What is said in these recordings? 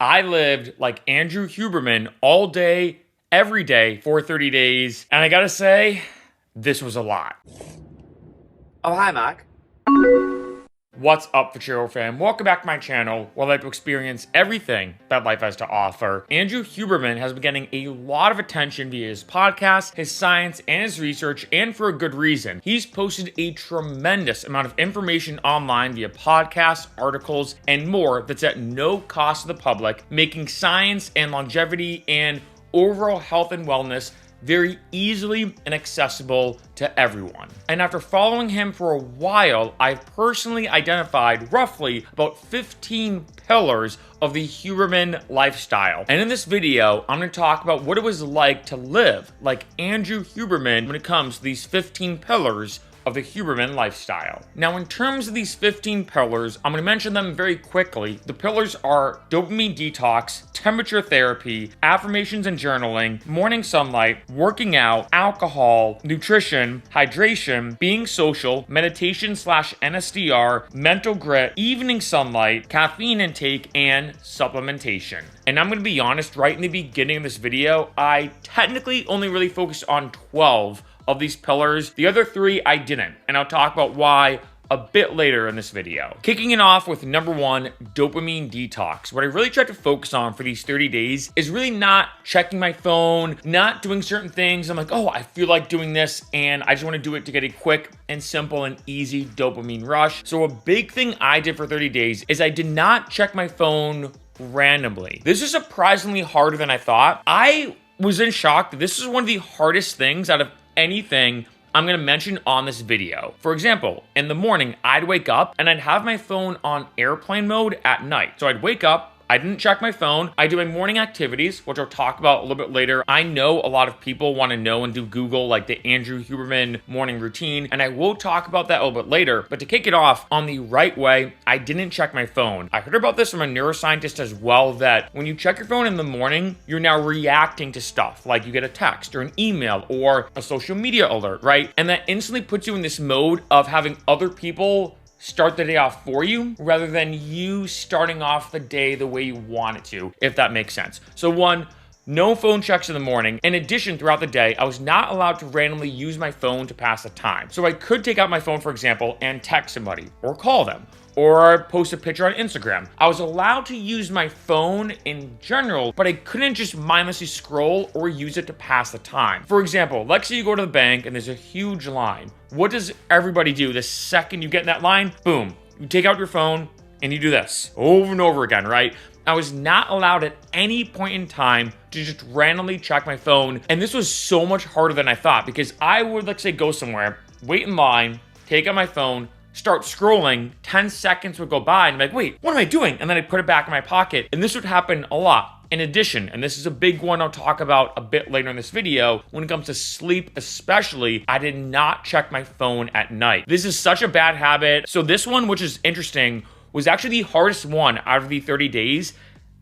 I lived like Andrew Huberman all day, every day for 30 days. And I gotta say, this was a lot. Oh, hi, Mark. What's up, Freccero fam? Welcome back to my channel where I like to experience everything that life has to offer. Andrew Huberman has been getting a lot of attention via his podcast, his science, and his research, and for a good reason. He's posted a tremendous amount of information online via podcasts, articles, and more that's at no cost to the public, making science and longevity and overall health and wellness very easily and accessible to everyone. And after following him for a while, I've personally identified roughly about 15 pillars of the Huberman lifestyle. And in this video, I'm going to talk about what it was like to live like Andrew Huberman when it comes to these 15 pillars of the Huberman lifestyle. Now, in terms of these 15 pillars, I'm going to mention them very quickly. The pillars are dopamine detox, temperature therapy, affirmations and journaling, morning sunlight, working out, alcohol, nutrition, hydration, being social, meditation / NSDR, mental grit, evening sunlight, caffeine intake, and supplementation. And I'm going to be honest, right in the beginning of this video, I technically only really focused on 12 of these pillars. The other 3 I didn't, and I'll talk about why a bit later in this video. Kicking it off with number 1, dopamine detox. What I really tried to focus on for these 30 days is really not checking my phone, not doing certain things. I'm like, oh, I feel like doing this, and I just want to do it to get a quick and simple and easy dopamine rush. So a big thing I did for 30 days is I did not check my phone randomly. This is surprisingly harder than I thought. I was in shock that this is one of the hardest things out of anything I'm going to mention on this video. For example, in the morning, I'd wake up and I'd have my phone on airplane mode at night. So I'd wake up, I didn't check my phone. I do my morning activities, which I'll talk about a little bit later. I know a lot of people want to know and do Google like the Andrew Huberman Morning Routine, and I will talk about that a little bit later. But to kick it off on the right way, I didn't check my phone. I heard about this from a neuroscientist as well, that when you check your phone in the morning, you're now reacting to stuff. Like you get a text or an email or a social media alert, right? And that instantly puts you in this mode of having other people start the day off for you rather than you starting off the day the way you want it to, if that makes sense. So 1, no phone checks in the morning. In addition, throughout the day, I was not allowed to randomly use my phone to pass the time. So I could take out my phone, for example, and text somebody or call them or post a picture on Instagram. I was allowed to use my phone in general, but I couldn't just mindlessly scroll or use it to pass the time. For example, let's say you go to the bank and there's a huge line. What does everybody do the second you get in that line? Boom, you take out your phone and you do this over and over again, right? I was not allowed at any point in time to just randomly check my phone. And this was so much harder than I thought, because I would, let's say, go somewhere, wait in line, take out my phone, start scrolling, 10 seconds would go by and I'm like, wait, what am I doing? And then I'd put it back in my pocket. And this would happen a lot. In addition, and this is a big one I'll talk about a bit later in this video, when it comes to sleep especially, I did not check my phone at night. This is such a bad habit. So this one, which is interesting, was actually the hardest one out of the 30 days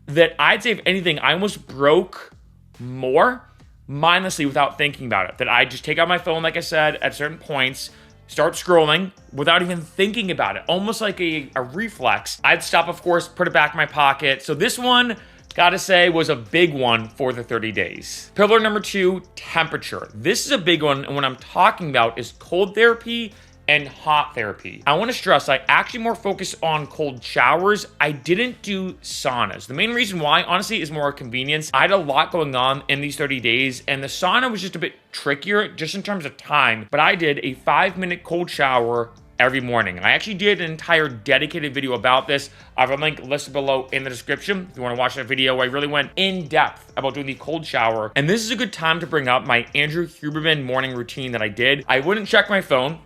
that I'd say, if anything, I almost broke more mindlessly without thinking about it. That I just take out my phone, like I said, at certain points, start scrolling without even thinking about it. Almost like a reflex. I'd stop, of course, put it back in my pocket. So this one, gotta say, was a big one for the 30 days. Pillar number 2, temperature. This is a big one, and what I'm talking about is cold therapy and hot therapy. I want to stress, I actually more focused on cold showers. I didn't do saunas. The main reason why, honestly, is more convenience. I had a lot going on in these 30 days, and the sauna was just a bit trickier just in terms of time, but I did a 5-minute cold shower every morning. And I actually did an entire dedicated video about this. I have a link listed below in the description if you want to watch that video where I really went in depth about doing the cold shower. And this is a good time to bring up my Andrew Huberman morning routine that I did. I wouldn't check my phone,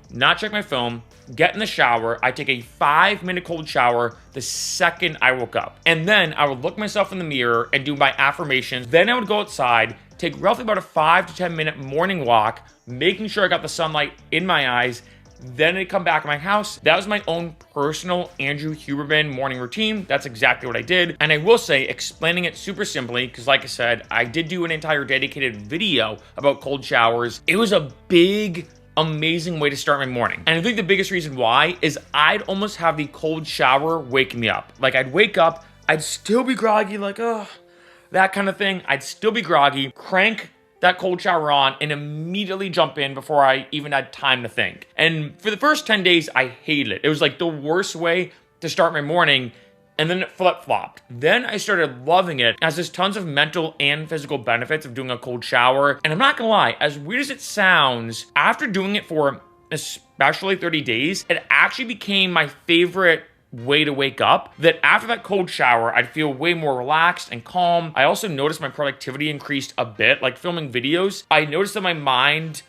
get in the shower. I take a 5-minute cold shower the second I woke up. And then I would look myself in the mirror and do my affirmations. Then I would go outside, take roughly about a 5 to 10 minute morning walk, making sure I got the sunlight in my eyes. Then I'd come back to my house. That was my own personal Andrew Huberman morning routine. That's exactly what I did. And I will say, explaining it super simply, because like I said, I did do an entire dedicated video about cold showers. It was a big, amazing way to start my morning. And I think the biggest reason why is I'd almost have the cold shower wake me up. Like I'd wake up, I'd still be groggy, like, that kind of thing. I'd still be groggy, crank that cold shower on, and immediately jump in before I even had time to think. And for the first 10 days, I hated it. It was like the worst way to start my morning, and then it flip-flopped. Then I started loving it, as there's tons of mental and physical benefits of doing a cold shower. And I'm not gonna lie, as weird as it sounds, after doing it for especially 30 days, it actually became my favorite way to wake up. That after that cold shower, I'd feel way more relaxed and calm. I also noticed my productivity increased a bit, like filming videos. I noticed that my mind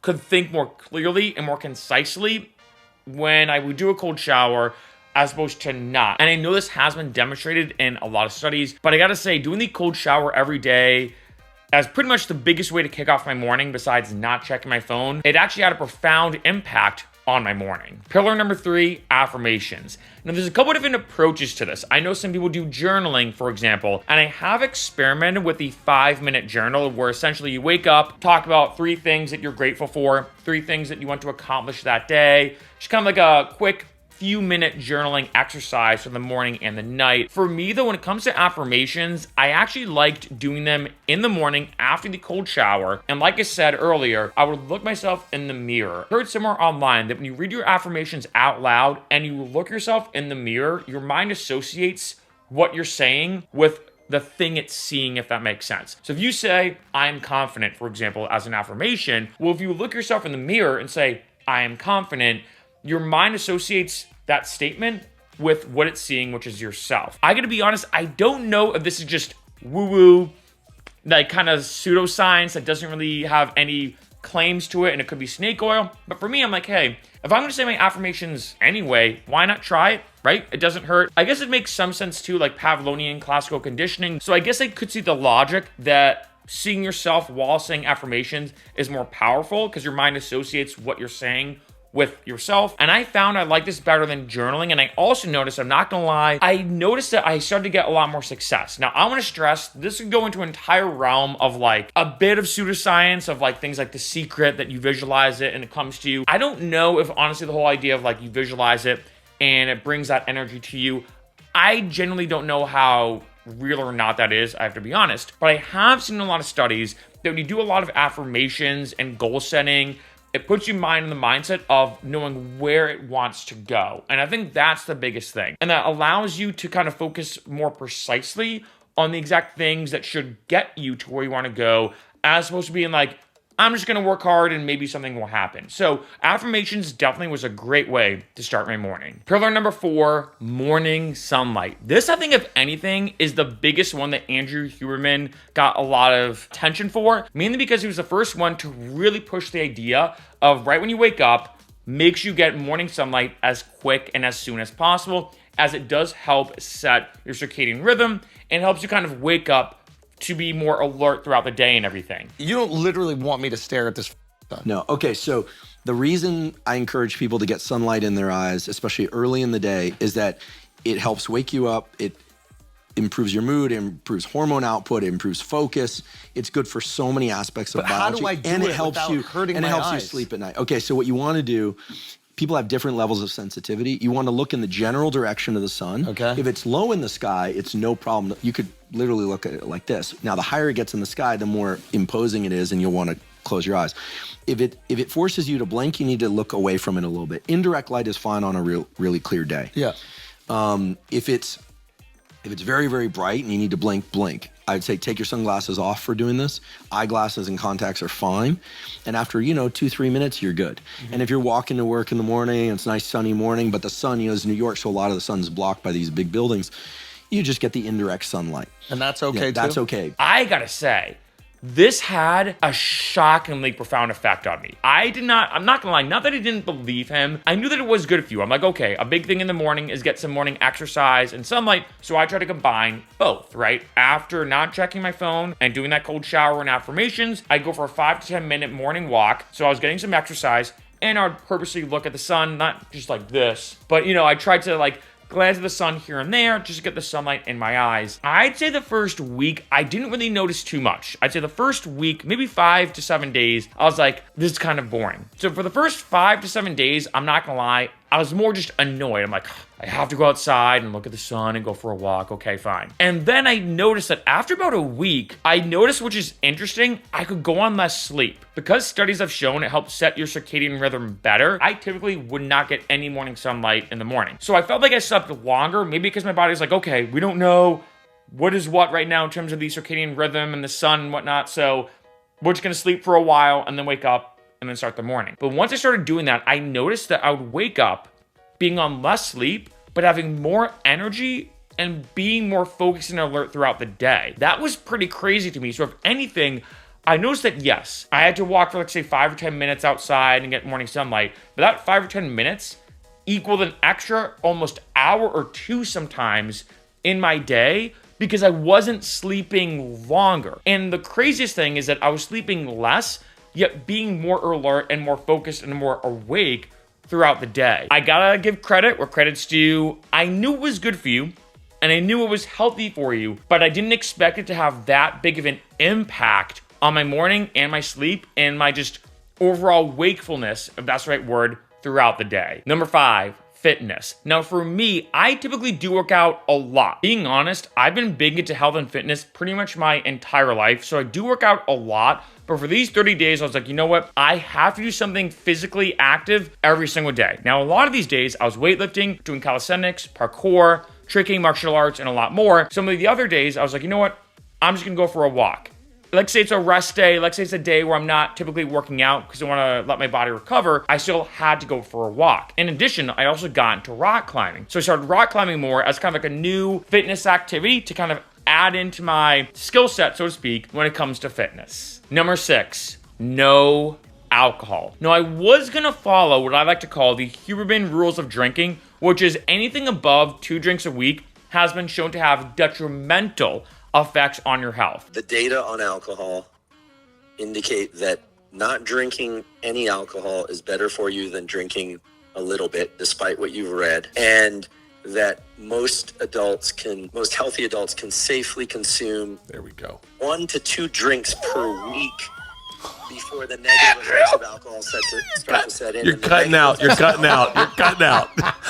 could think more clearly and more concisely when I would do a cold shower as opposed to not. And I know this has been demonstrated in a lot of studies, but I gotta say, doing the cold shower every day as pretty much the biggest way to kick off my morning besides not checking my phone, it actually had a profound impact on my morning. Pillar number 3, affirmations. Now, there's a couple different approaches to this. I know some people do journaling, for example, and I have experimented with the 5-minute journal, where essentially you wake up, talk about 3 things that you're grateful for, 3 things that you want to accomplish that day. Just kind of like a quick few-minute journaling exercise for the morning and the night. For me, though, when it comes to affirmations, I actually liked doing them in the morning after the cold shower. And like I said earlier, I would look myself in the mirror. I heard somewhere online that when you read your affirmations out loud and you look yourself in the mirror, your mind associates what you're saying with the thing it's seeing, if that makes sense. So if you say, I am confident, for example, as an affirmation, well, if you look yourself in the mirror and say, I am confident, your mind associates that statement with what it's seeing, which is yourself. I gotta be honest, I don't know if this is just woo-woo, like kind of pseudoscience that doesn't really have any claims to it, and it could be snake oil. But for me, I'm like, hey, if I'm gonna say my affirmations anyway, why not try it, right? It doesn't hurt. I guess it makes some sense too, like Pavlovian classical conditioning. So I guess I could see the logic that seeing yourself while saying affirmations is more powerful because your mind associates what you're saying with yourself. And I found I like this better than journaling. And I also noticed, I'm not gonna lie, I noticed that I started to get a lot more success. Now, I wanna stress, this could go into an entire realm of like a bit of pseudoscience of like things like The Secret, that you visualize it and it comes to you. I don't know if honestly the whole idea of like you visualize it and it brings that energy to you, I genuinely don't know how real or not that is, I have to be honest. But I have seen a lot of studies that when you do a lot of affirmations and goal setting, it puts your mind in the mindset of knowing where it wants to go. And I think that's the biggest thing. And that allows you to kind of focus more precisely on the exact things that should get you to where you want to go, as opposed to being like, I'm just going to work hard and maybe something will happen. So affirmations definitely was a great way to start my morning. Pillar number 4, morning sunlight. This, I think, if anything, is the biggest one that Andrew Huberman got a lot of attention for, mainly because he was the first one to really push the idea of right when you wake up, make sure you get morning sunlight as quick and as soon as possible, as it does help set your circadian rhythm and helps you kind of wake up to be more alert throughout the day and everything. You don't literally want me to stare at this sun. No. Okay, so the reason I encourage people to get sunlight in their eyes, especially early in the day, is that it helps wake you up. It improves your mood, it improves hormone output, it improves focus. It's good for so many aspects of biology. How do I do and it it helps without you hurting and my it helps you eyes? sleep at night. Okay, so what you want to do, people have different levels of sensitivity. You want to look in the general direction of the sun. Okay. If it's low in the sky, it's no problem. You could literally look at it like this. Now, the higher it gets in the sky, the more imposing it is, and you'll want to close your eyes. If it forces you to blink, you need to look away from it a little bit. Indirect light is fine on a really clear day. Yeah. If it's very, very bright and you need to blink. I'd say take your sunglasses off for doing this. Eyeglasses and contacts are fine. And after, 2-3 minutes, you're good. Mm-hmm. And if you're walking to work in the morning, it's a nice sunny morning, but the sun, is New York, so a lot of the sun's blocked by these big buildings, you just get the indirect sunlight. And that's okay too? That's okay. I gotta say, this had a shockingly profound effect on me. I'm not gonna lie, not that I didn't believe him. I knew that it was good for you. I'm like, okay, a big thing in the morning is get some morning exercise and sunlight. So I try to combine both, right? After not checking my phone and doing that cold shower and affirmations, I go for a 5 to 10 minute morning walk. So I was getting some exercise and I would purposely look at the sun, not just like this, but I tried to glance at the sun here and there just to get the sunlight in my eyes. I'd say the first week, I didn't really notice too much. I'd say the first week, maybe 5 to 7 days, I was like, this is kind of boring. So for the first 5 to 7 days, I'm not gonna lie, I was more just annoyed. I'm like, I have to go outside and look at the sun and go for a walk. Okay, fine. And then I noticed that after about a week, which is interesting, I could go on less sleep. Because studies have shown it helps set your circadian rhythm better, I typically would not get any morning sunlight in the morning. So I felt like I slept longer, maybe because my body's like, okay, we don't know what is what right now in terms of the circadian rhythm and the sun and whatnot, so we're just gonna sleep for a while and then wake up and then start the morning. But once I started doing that, I noticed that I would wake up being on less sleep, but having more energy and being more focused and alert throughout the day. That was pretty crazy to me. So if anything, I noticed that yes, I had to walk for let's say 5 or 10 minutes outside and get morning sunlight, but that 5 or 10 minutes equaled an extra almost hour or two sometimes in my day because I wasn't sleeping longer. And the craziest thing is that I was sleeping less, yet being more alert and more focused and more awake throughout the day. I gotta give credit where credit's due. I knew it was good for you, and I knew it was healthy for you, but I didn't expect it to have that big of an impact on my morning and my sleep and my just overall wakefulness, if that's the right word, throughout the day. Number 5, fitness. Now for me, I typically do work out a lot. Being honest, I've been big into health and fitness pretty much my entire life, so I do work out a lot. But for these 30 days, I was like, you know what? I have to do something physically active every single day. Now, a lot of these days, I was weightlifting, doing calisthenics, parkour, tricking, martial arts, and a lot more. Some of the other days, I was like, you know what? I'm just gonna go for a walk. Let's say it's a rest day. Let's say it's a day where I'm not typically working out because I want to let my body recover. I still had to go for a walk. In addition, I also got into rock climbing. So I started rock climbing more as kind of like a new fitness activity to kind of add into my skill set, so to speak, when it comes to fitness. Number 6, no alcohol. Now, I was gonna follow what I like to call the Huberman rules of drinking, which is anything above 2 drinks a week has been shown to have detrimental effects on your health. The data on alcohol indicate that not drinking any alcohol is better for you than drinking a little bit, despite what you've read, and that most healthy adults can safely consume 1 to 2 drinks per week before the negative effects of alcohol start to set in. You're cutting out.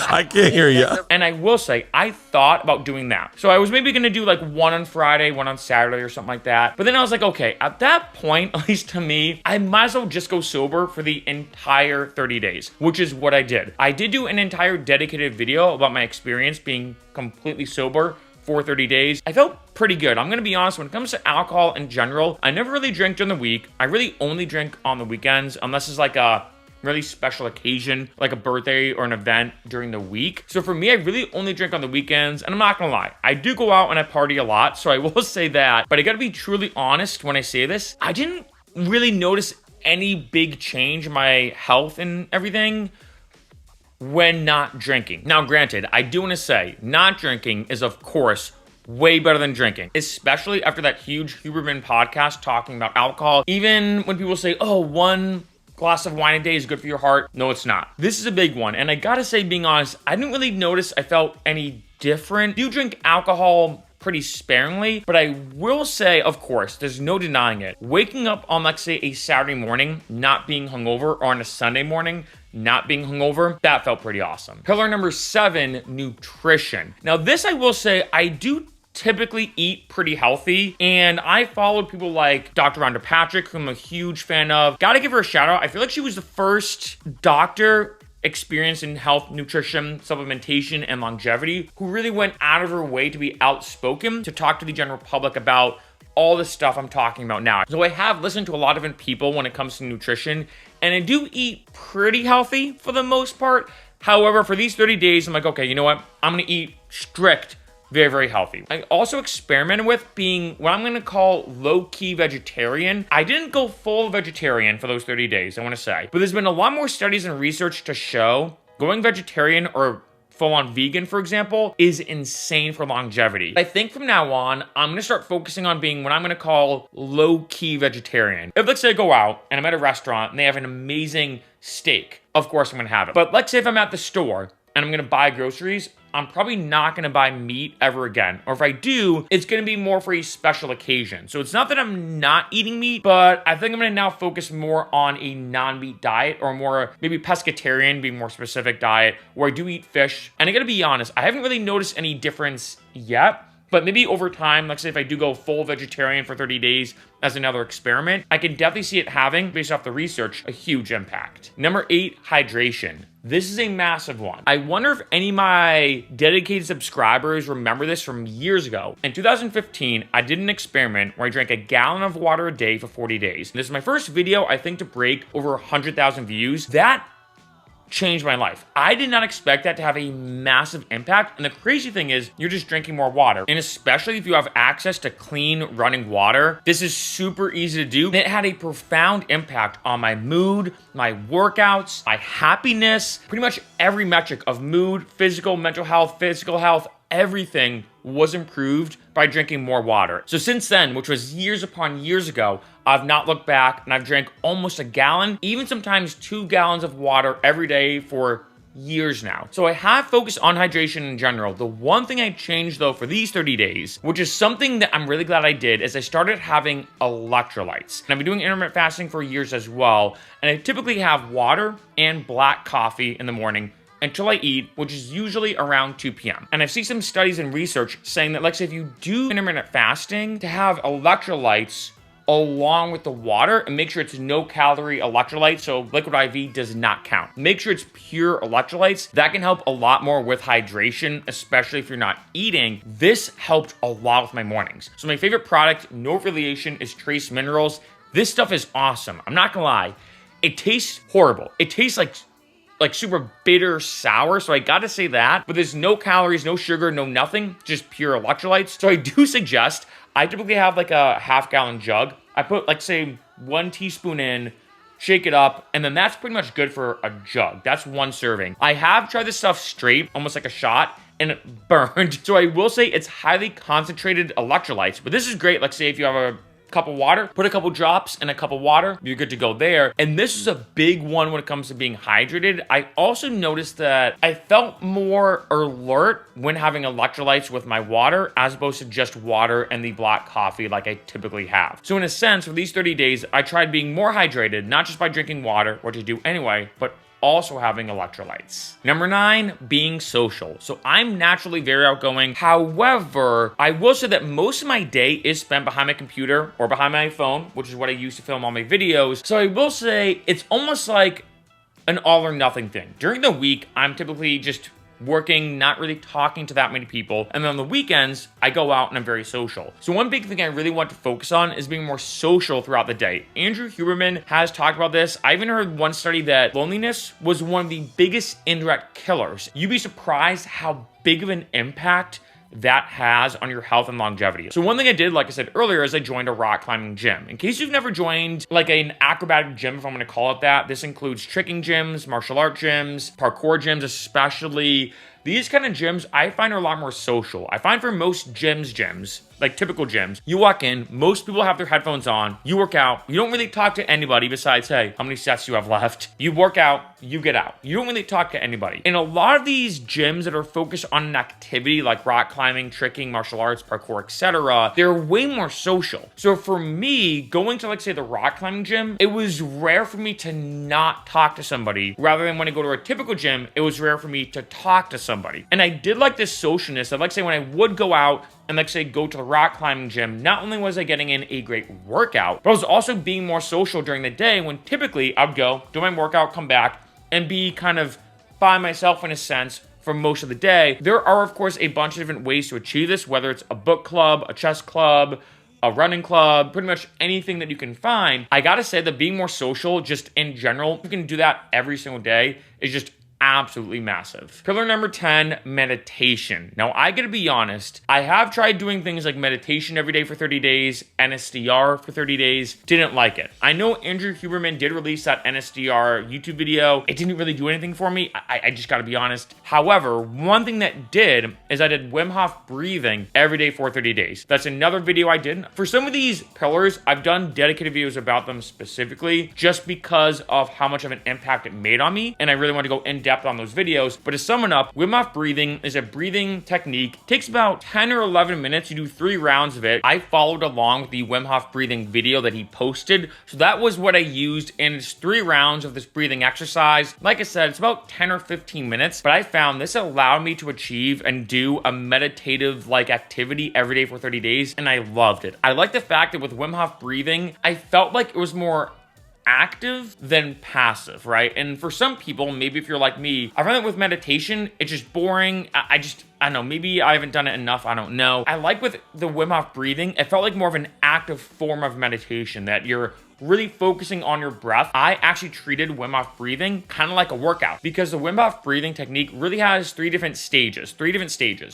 I can't hear you. And I will say, I thought about doing that. So I was maybe going to do like 1 on Friday, 1 on Saturday or something like that. But then I was like, okay, at that point, at least to me, I might as well just go sober for the entire 30 days, which is what I did. I did do an entire dedicated video about my experience being completely sober for 30 days. I felt pretty good. I'm gonna be honest, when it comes to alcohol in general, I never really drink during the week. I really only drink on the weekends, unless it's like a really special occasion, like a birthday or an event during the week. So for me, I really only drink on the weekends, and I'm not gonna lie, I do go out and I party a lot, so I will say that, but I gotta be truly honest when I say this. I didn't really notice any big change in my health and everything when not drinking. Now, granted, I do want to say not drinking is, of course, way better than drinking, especially after that huge Huberman podcast talking about alcohol. Even when people say, oh, 1 glass of wine a day is good for your heart. No, it's not. This is a big one. And I gotta say, being honest, I didn't really notice I felt any different. I do drink alcohol pretty sparingly, but I will say, of course, there's no denying it. Waking up on, let's say, a Saturday morning, not being hungover, or on a Sunday morning, not being hungover, that felt pretty awesome. Pillar number 7, nutrition. Now this, I will say, I do typically eat pretty healthy, and I followed people like Dr. Rhonda Patrick, who I'm a huge fan of. Gotta give her a shout out. I feel like she was the first doctor experienced in health, nutrition, supplementation, and longevity who really went out of her way to be outspoken to talk to the general public about all the stuff I'm talking about now. So I have listened to a lot of different people when it comes to nutrition, and I do eat pretty healthy for the most part. However, for these 30 days, I'm like, okay, you know what? I'm gonna eat strict, very, very healthy. I also experimented with being what I'm gonna call low-key vegetarian. I didn't go full vegetarian for those 30 days, I wanna say, but there's been a lot more studies and research to show going vegetarian or full-on vegan, for example, is insane for longevity. I think from now on, I'm gonna start focusing on being what I'm gonna call low-key vegetarian. If, let's say, I go out and I'm at a restaurant and they have an amazing steak, of course I'm gonna have it. But let's say if I'm at the store and I'm gonna buy groceries, I'm probably not going to buy meat ever again. Or if I do, it's going to be more for a special occasion. So it's not that I'm not eating meat, but I think I'm going to now focus more on a non-meat diet, or more maybe pescatarian, being more specific diet, where I do eat fish. And I got to be honest, I haven't really noticed any difference yet. But maybe over time, like say if I do go full vegetarian for 30 days as another experiment, I can definitely see it having, based off the research, a huge impact. Number 8, hydration. This is a massive one. I wonder if any of my dedicated subscribers remember this from years ago. In 2015, I did an experiment where I drank a gallon of water a day for 40 days. This is my first video, I think, to break over 100,000 views. That changed my life. I did not expect that to have a massive impact. And the crazy thing is, you're just drinking more water. And especially if you have access to clean running water, this is super easy to do. And it had a profound impact on my mood, my workouts, my happiness, pretty much every metric of mood, physical, mental health, physical health, everything was improved by drinking more water. So since then, which was years upon years ago, I've not looked back, and I've drank almost a gallon, even sometimes 2 gallons of water every day for years now. So I have focused on hydration in general. The one thing I changed though for these 30 days, which is something that I'm really glad I did, is I started having electrolytes. And I've been doing intermittent fasting for years as well. And I typically have water and black coffee in the morning until I eat, which is usually around 2 p.m. And I've seen some studies and research saying that, like, say, if you do intermittent fasting, to have electrolytes along with the water, and make sure it's no calorie electrolytes, so liquid IV does not count. Make sure it's pure electrolytes. That can help a lot more with hydration, especially if you're not eating. This helped a lot with my mornings. So my favorite product, no affiliation, is Trace Minerals. This stuff is awesome. I'm not gonna lie. It tastes horrible. It tastes like super bitter sour, so I gotta say that. But there's no calories, no sugar, no nothing, just pure electrolytes. So I do suggest, I typically have like a half-gallon jug. I put, like, say, 1 teaspoon in, shake it up, and then that's pretty much good for a jug. That's 1 serving. I have tried this stuff straight, almost like a shot, and it burned. So I will say it's highly concentrated electrolytes, but this is great. Like, say if you have a cup of water, put a couple drops in a cup of water, you're good to go there. And this is a big one when it comes to being hydrated. I also noticed that I felt more alert when having electrolytes with my water, as opposed to just water and the black coffee like I typically have. So in a sense, for these 30 days, I tried being more hydrated, not just by drinking water, which I do anyway, but also having electrolytes. Number 9, being social. So I'm naturally very outgoing. However, I will say that most of my day is spent behind my computer or behind my phone, which is what I use to film all my videos. So I will say it's almost like an all or nothing thing. During the week, I'm typically just working, not really talking to that many people. And then on the weekends, I go out and I'm very social. So one big thing I really want to focus on is being more social throughout the day. Andrew Huberman has talked about this. I even heard one study that loneliness was one of the biggest indirect killers. You'd be surprised how big of an impact that has on your health and longevity. So one thing I did, like I said earlier, is I joined a rock climbing gym. In case you've never joined like an acrobatic gym, if I'm gonna call it that, this includes tricking gyms, martial art gyms, parkour gyms especially. These kind of gyms I find are a lot more social. I find for most gyms, like typical gyms, you walk in, most people have their headphones on, you work out, you don't really talk to anybody besides, hey, how many sets you have left? You work out, you get out. You don't really talk to anybody. And a lot of these gyms that are focused on an activity like rock climbing, tricking, martial arts, parkour, etc., they're way more social. So for me, going to, like, say, the rock climbing gym, it was rare for me to not talk to somebody. Rather than when I go to a typical gym, it was rare for me to talk to somebody. And I did like this socialness. I'd like to say when I would go out and, like, say, go to the rock climbing gym, not only was I getting in a great workout, but I was also being more social during the day, when typically I'd go, do my workout, come back, and be kind of by myself in a sense for most of the day. There are, of course, a bunch of different ways to achieve this, whether it's a book club, a chess club, a running club, pretty much anything that you can find. I gotta say that being more social, just in general, you can do that every single day, is just absolutely massive. Pillar number 10, meditation. Now, I gotta be honest, I have tried doing things like meditation every day for 30 days, NSDR for 30 days, didn't like it. I know Andrew Huberman did release that NSDR YouTube video. It didn't really do anything for me. I just gotta be honest. However, one thing that did is I did Wim Hof breathing every day for 30 days. That's another video I did. For some of these pillars, I've done dedicated videos about them specifically just because of how much of an impact it made on me, and I really want to go in depth depth on those videos. But to sum it up, Wim Hof breathing is a breathing technique. It takes about 10 or 11 minutes. You do 3 rounds of it. I followed along with the Wim Hof breathing video that he posted. So that was what I used, and it's 3 rounds of this breathing exercise. Like I said, it's about 10 or 15 minutes, but I found this allowed me to achieve and do a meditative like activity every day for 30 days, and I loved it. I like the fact that with Wim Hof breathing, I felt like it was more active than passive, right? And for some people, maybe if you're like me, I find that with meditation, it's just boring. I don't know, maybe I haven't done it enough, I don't know. I like with the Wim Hof breathing, it felt like more of an active form of meditation, that you're really focusing on your breath. I actually treated Wim Hof breathing kind of like a workout, because the Wim Hof breathing technique really has 3 different stages.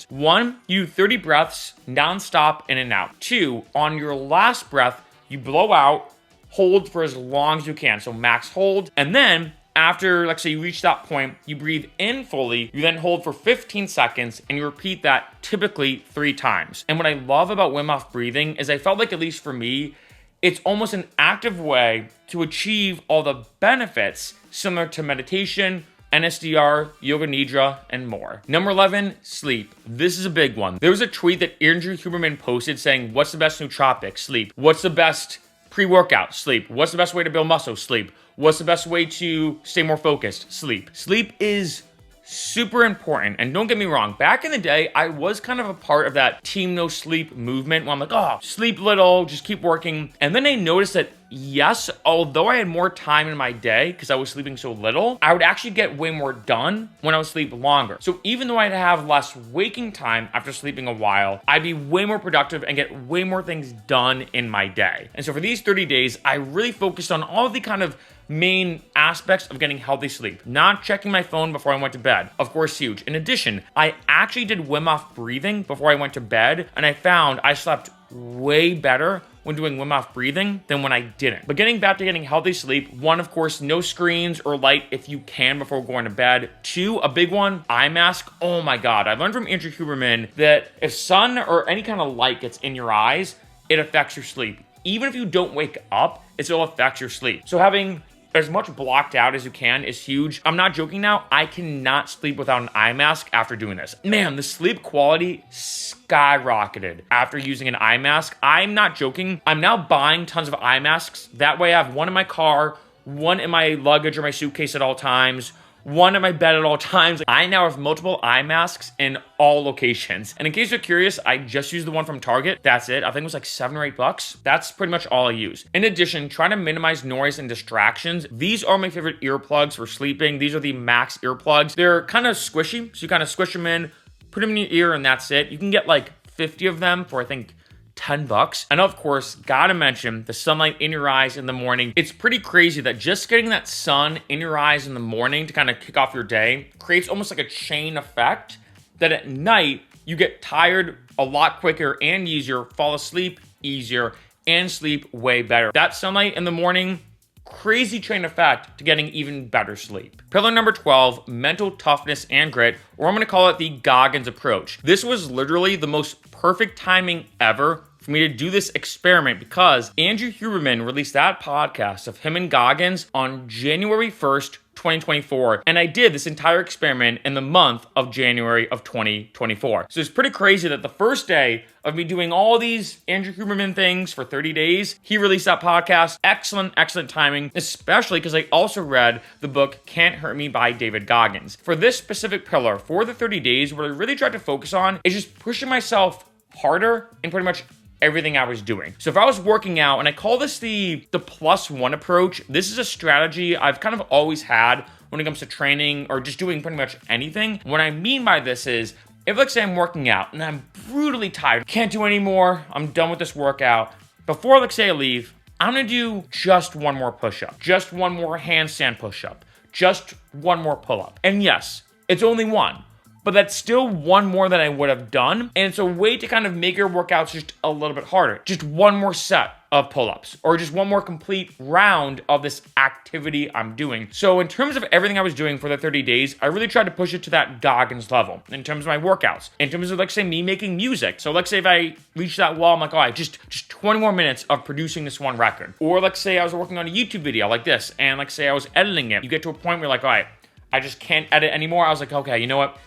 1, you do 30 breaths, nonstop, in and out. 2, on your last breath, you blow out, hold for as long as you can, so max hold, and then after, let's say you reach that point, you breathe in fully, you then hold for 15 seconds, and you repeat that typically 3 times. And what I love about Wim Hof breathing is I felt like, at least for me, it's almost an active way to achieve all the benefits similar to meditation, NSDR, yoga nidra, and more. Number 11, sleep. This is a big one. There was a tweet that Andrew Huberman posted saying, what's the best nootropic? Sleep. What's the best pre-workout? Sleep. What's the best way to build muscle? Sleep. What's the best way to stay more focused? Sleep. Sleep is super important. And don't get me wrong, back in the day, I was kind of a part of that team no sleep movement where I'm like, oh, sleep little, just keep working. And then I noticed that, yes, although I had more time in my day because I was sleeping so little, I would actually get way more done when I would sleep longer. So even though I'd have less waking time after sleeping a while, I'd be way more productive and get way more things done in my day. And so for these 30 days, I really focused on all the kind of main aspects of getting healthy sleep. Not checking my phone before I went to bed. Of course, huge. In addition, I actually did Wim Hof breathing before I went to bed, and I found I slept way better when doing Wim Hof breathing than when I didn't. But getting back to getting healthy sleep, 1, of course, no screens or light if you can before going to bed. 2, a big one, eye mask. Oh my God. I learned from Andrew Huberman that if sun or any kind of light gets in your eyes, it affects your sleep. Even if you don't wake up, it still affects your sleep. So having as much blocked out as you can is huge. I'm not joking now. I cannot sleep without an eye mask after doing this. Man, the sleep quality skyrocketed after using an eye mask. I'm not joking. I'm now buying tons of eye masks. That way I have one in my car, one in my luggage or my suitcase at all times, one in my bed at all times. I now have multiple eye masks in all locations. And in case you're curious, I just used the one from Target. That's it. I think it was like $7 or $8. That's pretty much all I use. In addition, trying to minimize noise and distractions. These are my favorite earplugs for sleeping. These are the Max earplugs. They're kind of squishy. So you kind of squish them in, put them in your ear, and that's it. You can get like 50 of them for, I think, $10. And of course, gotta mention the sunlight in your eyes in the morning. It's pretty crazy that just getting that sun in your eyes in the morning to kind of kick off your day creates almost like a chain effect that at night you get tired a lot quicker and easier, fall asleep easier, and sleep way better. That sunlight in the morning, crazy chain effect to getting even better sleep. Pillar number 12, mental toughness and grit, or I'm gonna call it the Goggins approach. This was literally the most perfect timing ever for me to do this experiment because Andrew Huberman released that podcast of him and Goggins on January 1st, 2024. And I did this entire experiment in the month of January of 2024. So it's pretty crazy that the first day of me doing all these Andrew Huberman things for 30 days, he released that podcast. Excellent, excellent timing, especially because I also read the book Can't Hurt Me by David Goggins. For this specific pillar, for the 30 days, what I really tried to focus on is just pushing myself harder in pretty much everything I was doing. So if I was working out, and I call this the +1 approach, this is a strategy I've kind of always had when it comes to training or just doing pretty much anything. What I mean by this is, if let's say I'm working out and I'm brutally tired, can't do anymore, I'm done with this workout, before let's say I leave, I'm gonna do just one more push-up, just one more handstand push-up, just one more pull-up. And yes, it's only one, but that's still one more than I would have done. And it's a way to kind of make your workouts just a little bit harder. Just one more set of pull-ups or just one more complete round of this activity I'm doing. So in terms of everything I was doing for the 30 days, I really tried to push it to that Goggins level in terms of my workouts, in terms of, like, say, me making music. So let's say if I reach that wall, I'm like, all right, just 20 more minutes of producing this one record. Or let's say I was working on a YouTube video like this, and like say I was editing it. You get to a point where you're like, all right, I just can't edit anymore. I was like, okay, you know what?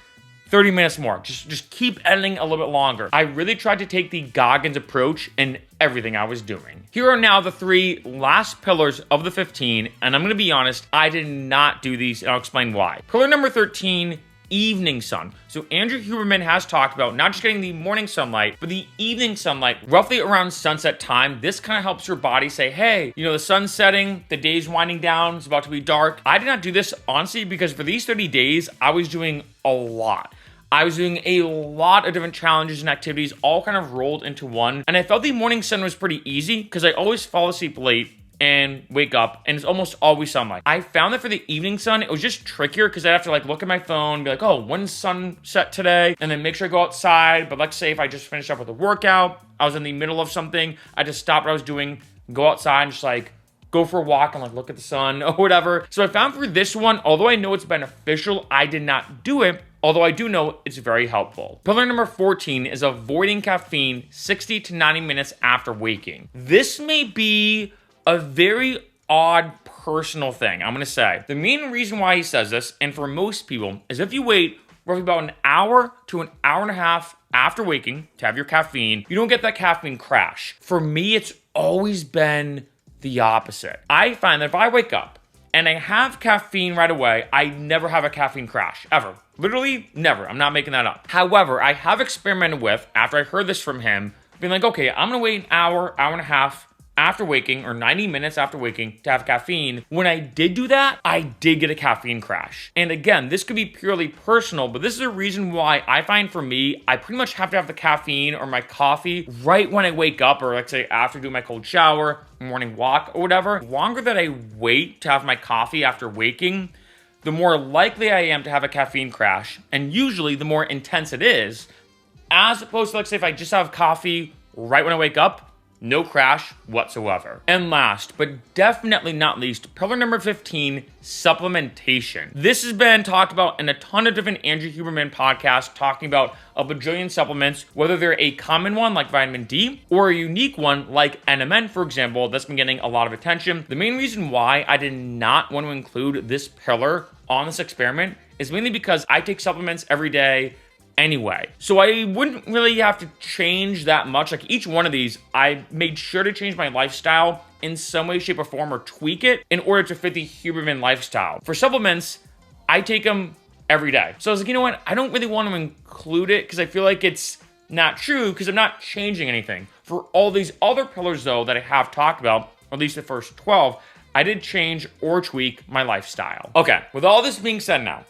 30 minutes more. Just keep editing a little bit longer. I really tried to take the Goggins approach in everything I was doing. Here are now the 3 last pillars of the 15, and I'm gonna be honest, I did not do these, and I'll explain why. Pillar number 13, evening sun. So Andrew Huberman has talked about not just getting the morning sunlight, but the evening sunlight roughly around sunset time. This kind of helps your body say, hey, you know, the sun's setting, the day's winding down, it's about to be dark. I did not do this honestly because for these 30 days, I was doing a lot. I was doing a lot of different challenges and activities all kind of rolled into one. And I felt the morning sun was pretty easy because I always fall asleep late and wake up and it's almost always sunlight. I found that for the evening sun, it was just trickier because I'd have to like look at my phone and be like, oh, when's sunset today? And then make sure I go outside. But let's say if I just finished up with a workout, I was in the middle of something, I just stopped what I was doing, go outside and just like go for a walk and like look at the sun or whatever. So I found for this one, although I know it's beneficial, I did not do it. Although I do know it's very helpful. Pillar number 14 is avoiding caffeine 60 to 90 minutes after waking. This may be a very odd personal thing, I'm gonna say. The main reason why he says this, and for most people, is if you wait roughly about an hour to an hour and a half after waking to have your caffeine, you don't get that caffeine crash. For me, it's always been the opposite. I find that if I wake up and I have caffeine right away, I never have a caffeine crash, ever. Literally never. I'm not making that up. However, I have experimented with, after I heard this from him, being like, okay, I'm gonna wait an hour, hour and a half after waking, or 90 minutes after waking to have caffeine. When I did do that, I did get a caffeine crash. And again, this could be purely personal, but this is a reason why I find for me, I pretty much have to have the caffeine or my coffee right when I wake up, or let's say after doing my cold shower, morning walk, or whatever. The longer that I wait to have my coffee after waking, the more likely I am to have a caffeine crash. And usually the more intense it is, as opposed to, let's say, if I just have coffee right when I wake up, no crash whatsoever. And last, but definitely not least, pillar number 15, supplementation. This has been talked about in a ton of different Andrew Huberman podcasts, talking about a bajillion supplements, whether they're a common one like vitamin D or a unique one like NMN, for example, that's been getting a lot of attention. The main reason why I did not want to include this pillar on this experiment is mainly because I take supplements every day anyway. So I wouldn't really have to change that much. Like each one of these, I made sure to change my lifestyle in some way, shape, or form, or tweak it in order to fit the Huberman lifestyle. For supplements, I take them every day. So I was like, you know what? I don't really want to include it because I feel like it's not true because I'm not changing anything. For all these other pillars though that I have talked about, or at least the first 12, I did change or tweak my lifestyle. Okay, with all this being said now,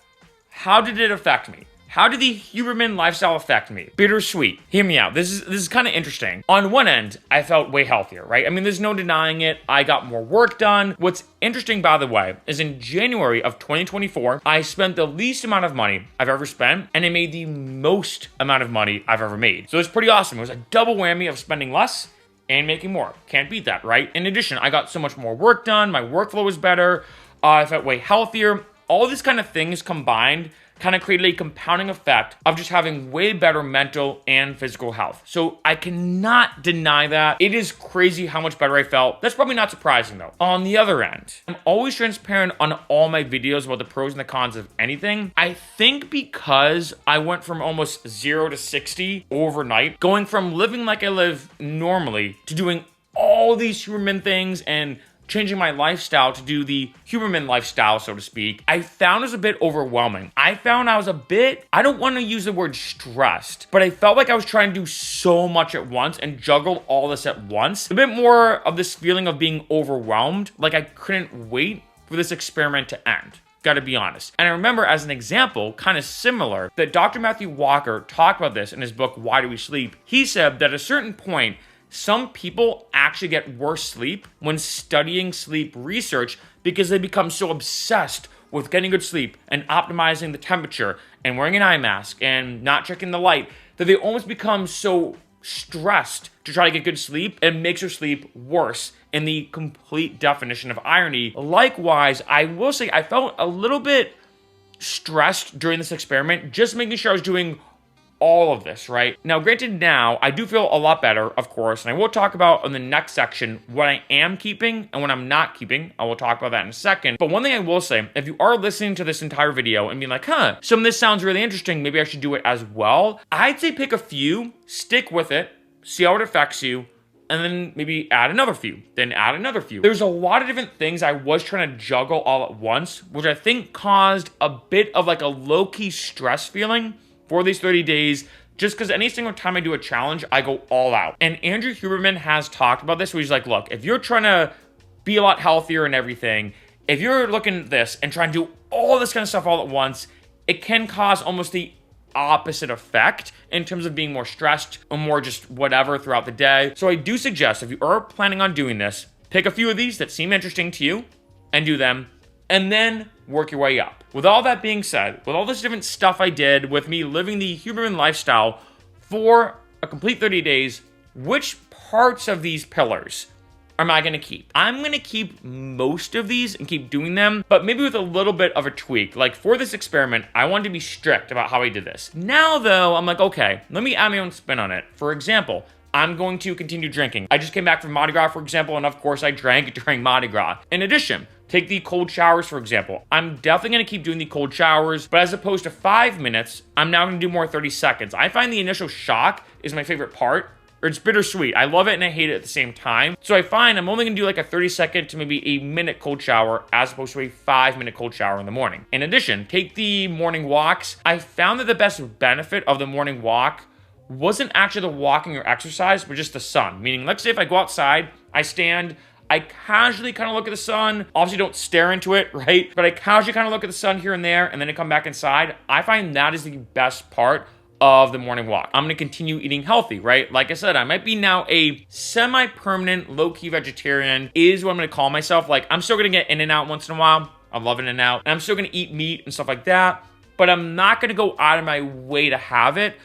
how did it affect me? How did the Huberman lifestyle affect me? Bittersweet. Hear me out. This is kind of interesting. On one end, I felt way healthier, right? I mean, there's no denying it. I got more work done. What's interesting, by the way, is in January of 2024, I spent the least amount of money I've ever spent, and I made the most amount of money I've ever made. So it's pretty awesome. It was a double whammy of spending less and making more. Can't beat that, right? In addition, I got so much more work done. My workflow was better. I felt way healthier. All these kind of things combined kind of created a compounding effect of just having way better mental and physical health. So I cannot deny that. It is crazy how much better I felt. That's probably not surprising though. On the other end, I'm always transparent on all my videos about the pros and the cons of anything. I think because I went from almost 0 to 60 overnight, going from living like I live normally to doing all these Huberman things and changing my lifestyle to do the Huberman lifestyle, so to speak, I found it was a bit overwhelming. I found I was a bit, I don't want to use the word stressed, but I felt like I was trying to do so much at once and juggle all this at once. A bit more of this feeling of being overwhelmed, like I couldn't wait for this experiment to end. Gotta be honest. And I remember as an example, kind of similar, that Dr. Matthew Walker talked about this in his book, Why Do We Sleep? He said that at a certain point, some people actually get worse sleep when studying sleep research because they become so obsessed with getting good sleep and optimizing the temperature and wearing an eye mask and not checking the light that they almost become so stressed to try to get good sleep. It makes their sleep worse in the complete definition of irony. Likewise, I will say I felt a little bit stressed during this experiment, just making sure I was doing all of this, right? Now, granted, now I do feel a lot better, of course, and I will talk about in the next section what I am keeping and what I'm not keeping. I will talk about that in a second. But one thing I will say, if you are listening to this entire video and being like, some of this sounds really interesting, maybe I should do it as well, I'd say pick a few, stick with it, see how it affects you, and then maybe add another few, then add another few. There's a lot of different things I was trying to juggle all at once, which I think caused a bit of like a low-key stress feeling for these 30 days, just because any single time I do a challenge, I go all out. And Andrew Huberman has talked about this, where he's like, look, if you're trying to be a lot healthier and everything, if you're looking at this and trying to do all this kind of stuff all at once, it can cause almost the opposite effect in terms of being more stressed or more just whatever throughout the day. So I do suggest, if you are planning on doing this, pick a few of these that seem interesting to you and do them, and then work your way up. With all that being said, with all this different stuff I did with me living the Huberman lifestyle for a complete 30 days, which parts of these pillars am I going to keep? I'm going to keep most of these and keep doing them, but maybe with a little bit of a tweak. Like for this experiment, I wanted to be strict about how I did this. Now though, I'm like, okay, let me add my own spin on it. For example, I'm going to continue drinking. I just came back from Mardi Gras, for example, and of course I drank during Mardi Gras. In addition, take the cold showers, for example. I'm definitely going to keep doing the cold showers, but as opposed to 5 minutes, I'm now going to do more 30 seconds. I find the initial shock is my favorite part. Or it's bittersweet. I love it and I hate it at the same time. So I find I'm only gonna do like a 30-second to maybe a minute cold shower as opposed to a 5-minute cold shower in the morning. In addition, take the morning walks. I found that the best benefit of the morning walk wasn't actually the walking or exercise, but just the sun. Meaning, let's say if I go outside, I stand, I casually kind of look at the sun. Obviously don't stare into it, right? But I casually kind of look at the sun here and there, and then I come back inside. I find that is the best part of the morning walk. I'm gonna continue eating healthy, right? Like I said, I might be now a semi-permanent, low-key vegetarian, is what I'm gonna call myself. Like, I'm still gonna get In-N-Out once in a while. I love In-N-Out. And I'm still gonna eat meat and stuff like that, but I'm not gonna go out of my way to have it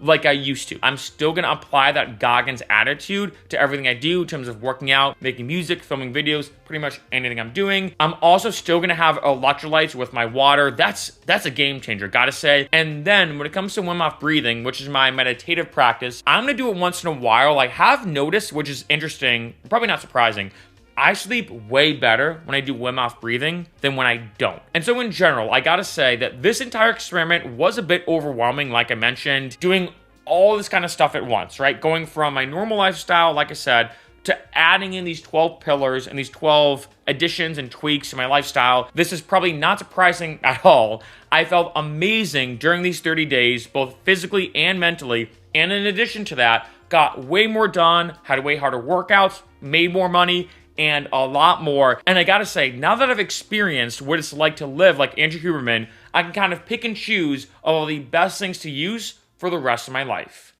like I used to. I'm still gonna apply that Goggins attitude to everything I do in terms of working out, making music, filming videos, pretty much anything I'm doing. I'm also still gonna have electrolytes with my water. That's a game changer, gotta say. And then when it comes to Wim Hof breathing, which is my meditative practice, I'm gonna do it once in a while. I have noticed, which is interesting, probably not surprising, I sleep way better when I do Wim Hof breathing than when I don't. And so in general, I gotta say that this entire experiment was a bit overwhelming, like I mentioned, doing all this kind of stuff at once, right? Going from my normal lifestyle, like I said, to adding in these 12 pillars and these 12 additions and tweaks to my lifestyle. This is probably not surprising at all. I felt amazing during these 30 days, both physically and mentally. And in addition to that, got way more done, had way harder workouts, made more money, and a lot more. And I gotta say, now that I've experienced what it's like to live like Andrew Huberman, I can kind of pick and choose all the best things to use for the rest of my life.